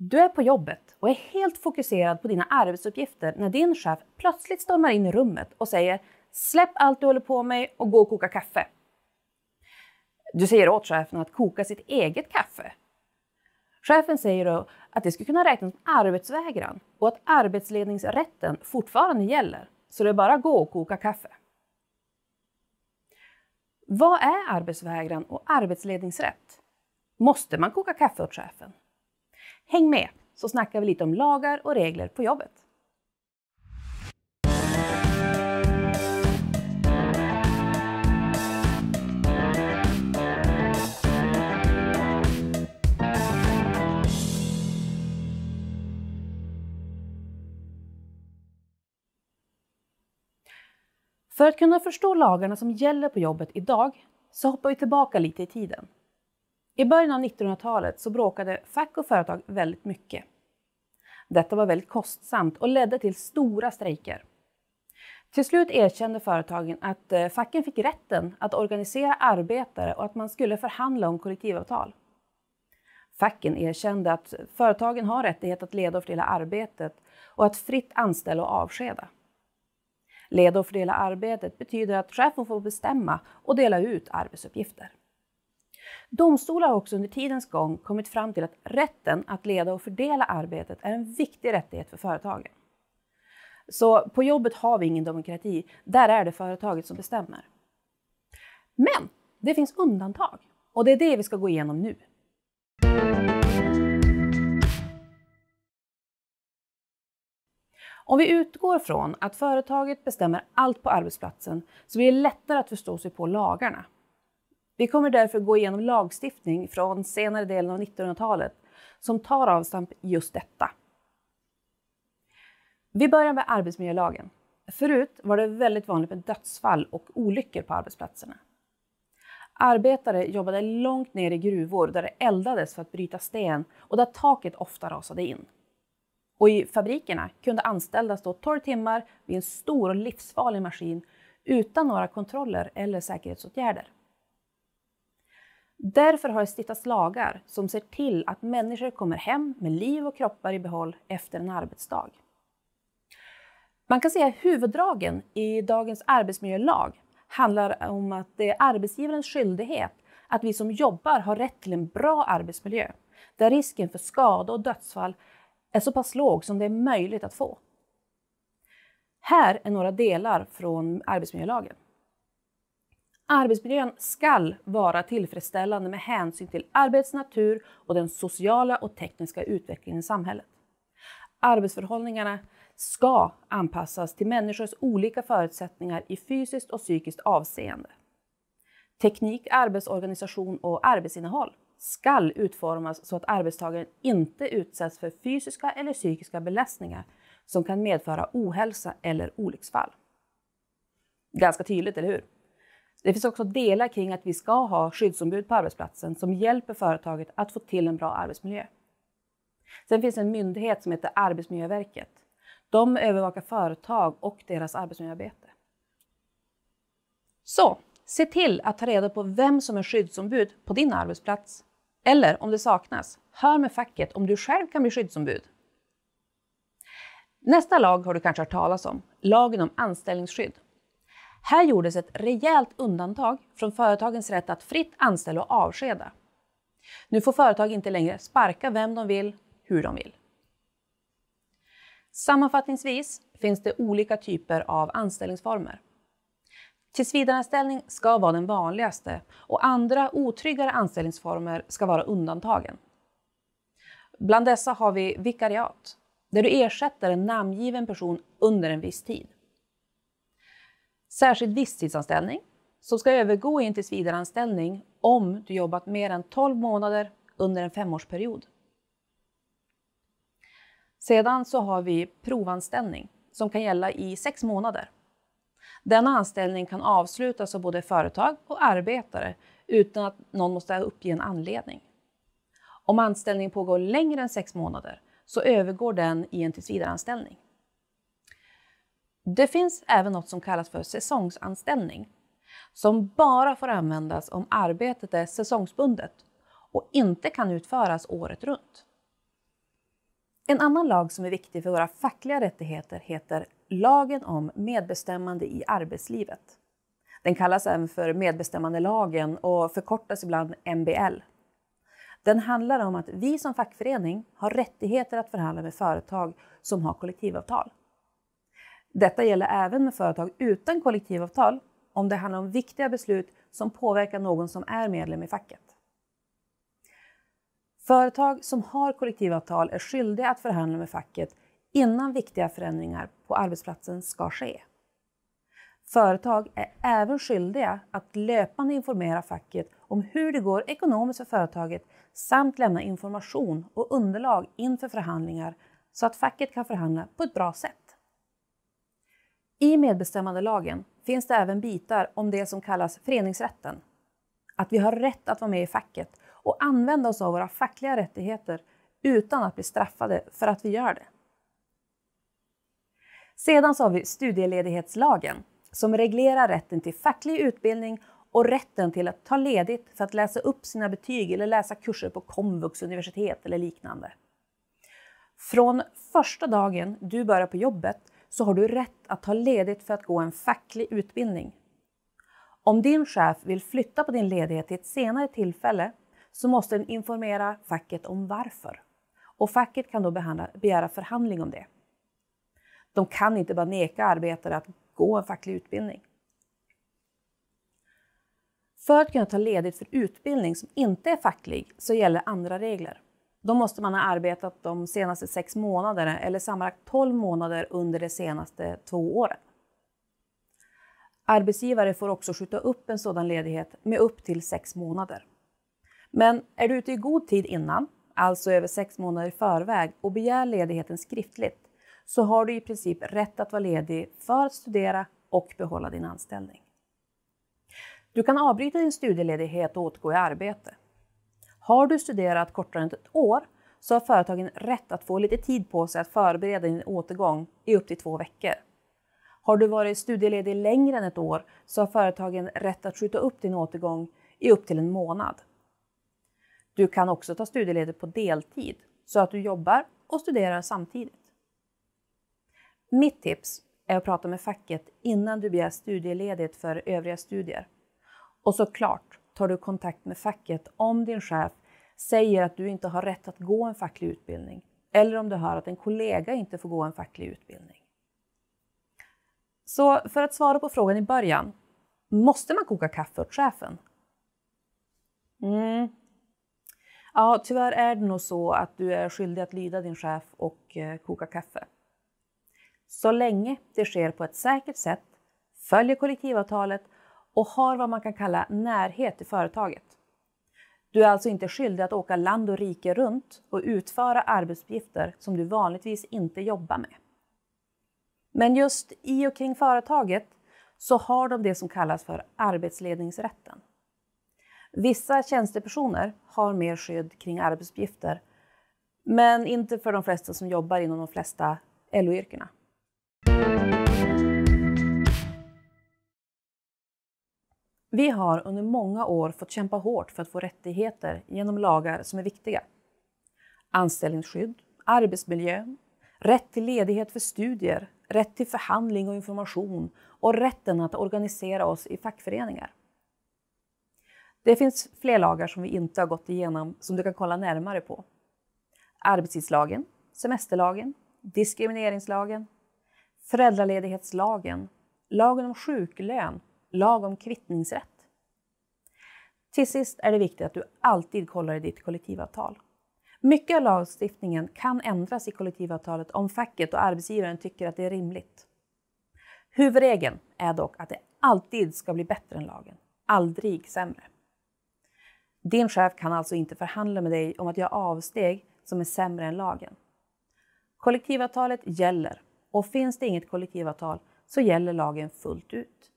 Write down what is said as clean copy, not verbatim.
Du är på jobbet och är helt fokuserad på dina arbetsuppgifter när din chef plötsligt stormar in i rummet och säger "Släpp allt du håller på med och gå och koka kaffe." Du säger åt chefen att koka sitt eget kaffe. Chefen säger då att det skulle kunna räknas som arbetsvägran och att arbetsledningsrätten fortfarande gäller, så det är bara att gå och koka kaffe. Vad är arbetsvägran och arbetsledningsrätt? Måste man koka kaffe åt chefen? Häng med så snackar vi lite om lagar och regler på jobbet. För att kunna förstå lagarna som gäller på jobbet idag så hoppar vi tillbaka lite i tiden. I början av 1900-talet så bråkade fack och företag väldigt mycket. Detta var väldigt kostsamt och ledde till stora strejker. Till slut erkände företagen att facken fick rätten att organisera arbetare och att man skulle förhandla om kollektivavtal. Facken erkände att företagen har rättighet att leda och fördela arbetet och att fritt anställa och avskeda. Leda och fördela arbetet betyder att chefen får bestämma och dela ut arbetsuppgifter. Domstolar har också under tidens gång kommit fram till att rätten att leda och fördela arbetet är en viktig rättighet för företagen. Så på jobbet har vi ingen demokrati, där är det företaget som bestämmer. Men det finns undantag och det är det vi ska gå igenom nu. Om vi utgår från att företaget bestämmer allt på arbetsplatsen så blir det lättare att förstå sig på lagarna. Vi kommer därför gå igenom lagstiftning från senare delen av 1900-talet som tar avstamp just detta. Vi börjar med arbetsmiljölagen. Förut var det väldigt vanligt med dödsfall och olyckor på arbetsplatserna. Arbetare jobbade långt ner i gruvor där det eldades för att bryta sten och där taket ofta rasade in. Och i fabrikerna kunde anställda stå 12 timmar vid en stor och livsfarlig maskin utan några kontroller eller säkerhetsåtgärder. Därför har det stiftats lagar som ser till att människor kommer hem med liv och kroppar i behåll efter en arbetsdag. Man kan säga att huvuddragen i dagens arbetsmiljölag handlar om att det är arbetsgivarens skyldighet att vi som jobbar har rätt till en bra arbetsmiljö, där risken för skada och dödsfall är så pass låg som det är möjligt att få. Här är några delar från arbetsmiljölagen. Arbetsmiljön ska vara tillfredsställande med hänsyn till arbetets natur och den sociala och tekniska utvecklingen i samhället. Arbetsförhållningarna ska anpassas till människors olika förutsättningar i fysiskt och psykiskt avseende. Teknik, arbetsorganisation och arbetsinnehåll ska utformas så att arbetstagaren inte utsätts för fysiska eller psykiska belastningar som kan medföra ohälsa eller olycksfall. Ganska tydligt, eller hur? Det finns också delar kring att vi ska ha skyddsombud på arbetsplatsen som hjälper företaget att få till en bra arbetsmiljö. Sen finns en myndighet som heter Arbetsmiljöverket. De övervakar företag och deras arbetsmiljöarbete. Så, se till att ta reda på vem som är skyddsombud på din arbetsplats. Eller om det saknas, hör med facket om du själv kan bli skyddsombud. Nästa lag har du kanske hört talas om, lagen om anställningsskydd. Här gjordes ett rejält undantag från företagens rätt att fritt anställa och avskeda. Nu får företag inte längre sparka vem de vill, hur de vill. Sammanfattningsvis finns det olika typer av anställningsformer. Tillsvidareanställning ska vara den vanligaste och andra otryggare anställningsformer ska vara undantagen. Bland dessa har vi vikariat, där du ersätter en namngiven person under en viss tid. Särskild visstidsanställning, som ska övergå i en tillsvidareanställning om du jobbat mer än 12 månader under en 5-årsperiod. Sedan så har vi provanställning som kan gälla i 6 månader. Denna anställning kan avslutas av både företag och arbetare utan att någon måste uppge en anledning. Om anställningen pågår längre än 6 månader så övergår den i en tillsvidareanställning. Det finns även något som kallas för säsongsanställning som bara får användas om arbetet är säsongsbundet och inte kan utföras året runt. En annan lag som är viktig för våra fackliga rättigheter heter Lagen om medbestämmande i arbetslivet. Den kallas även för medbestämmandelagen och förkortas ibland MBL. Den handlar om att vi som fackförening har rättigheter att förhandla med företag som har kollektivavtal. Detta gäller även med företag utan kollektivavtal om det handlar om viktiga beslut som påverkar någon som är medlem i facket. Företag som har kollektivavtal är skyldiga att förhandla med facket innan viktiga förändringar på arbetsplatsen ska ske. Företag är även skyldiga att löpande informera facket om hur det går ekonomiskt för företaget samt lämna information och underlag inför förhandlingar så att facket kan förhandla på ett bra sätt. I medbestämmandelagen finns det även bitar om det som kallas föreningsrätten. Att vi har rätt att vara med i facket och använda oss av våra fackliga rättigheter utan att bli straffade för att vi gör det. Sedan så har vi studieledighetslagen som reglerar rätten till facklig utbildning och rätten till att ta ledigt för att läsa upp sina betyg eller läsa kurser på komvux, universitet eller liknande. Från första dagen du börjar på jobbet så har du rätt att ta ledigt för att gå en facklig utbildning. Om din chef vill flytta på din ledighet till ett senare tillfälle så måste den informera facket om varför. Och facket kan då begära förhandling om det. De kan inte bara neka arbetare att gå en facklig utbildning. För att kunna ta ledigt för utbildning som inte är facklig så gäller andra regler. Då måste man ha arbetat de senaste 6 månaderna eller sammanlagt 12 månader under de senaste 2 åren. Arbetsgivare får också skjuta upp en sådan ledighet med upp till 6 månader. Men är du ute i god tid innan, alltså över 6 månader i förväg och begär ledigheten skriftligt, så har du i princip rätt att vara ledig för att studera och behålla din anställning. Du kan avbryta din studieledighet och återgå i arbete. Har du studerat kortare än ett år så har företagen rätt att få lite tid på sig att förbereda din återgång i upp till 2 veckor. Har du varit studieledig längre än ett år så har företagen rätt att skjuta upp din återgång i upp till 1 månad. Du kan också ta studieledigt på deltid så att du jobbar och studerar samtidigt. Mitt tips är att prata med facket innan du begär studieledigt för övriga studier. Och såklart tar du kontakt med facket om din chef säger att du inte har rätt att gå en facklig utbildning. Eller om du hör att en kollega inte får gå en facklig utbildning. Så för att svara på frågan i början. Måste man koka kaffe åt chefen? Ja, tyvärr är det nog så att du är skyldig att lyda din chef och koka kaffe. Så länge det sker på ett säkert sätt, följer kollektivavtalet och har vad man kan kalla närhet till företaget. Du är alltså inte skyldig att åka land och rike runt och utföra arbetsuppgifter som du vanligtvis inte jobbar med. Men just i och kring företaget så har de det som kallas för arbetsledningsrätten. Vissa tjänstepersoner har mer skydd kring arbetsuppgifter, men inte för de flesta som jobbar inom de flesta LO-yrkena. Vi har under många år fått kämpa hårt för att få rättigheter genom lagar som är viktiga. Anställningsskydd, arbetsmiljö, rätt till ledighet för studier, rätt till förhandling och information och rätten att organisera oss i fackföreningar. Det finns fler lagar som vi inte har gått igenom som du kan kolla närmare på. Arbetstidslagen, semesterlagen, diskrimineringslagen, föräldraledighetslagen, lagen om sjuklön, lag om kvittningsrätt. Till sist är det viktigt att du alltid kollar i ditt kollektivavtal. Mycket av lagstiftningen kan ändras i kollektivavtalet om facket och arbetsgivaren tycker att det är rimligt. Huvudregeln är dock att det alltid ska bli bättre än lagen, aldrig sämre. Din chef kan alltså inte förhandla med dig om att göra avsteg som är sämre än lagen. Kollektivavtalet gäller och finns det inget kollektivavtal så gäller lagen fullt ut.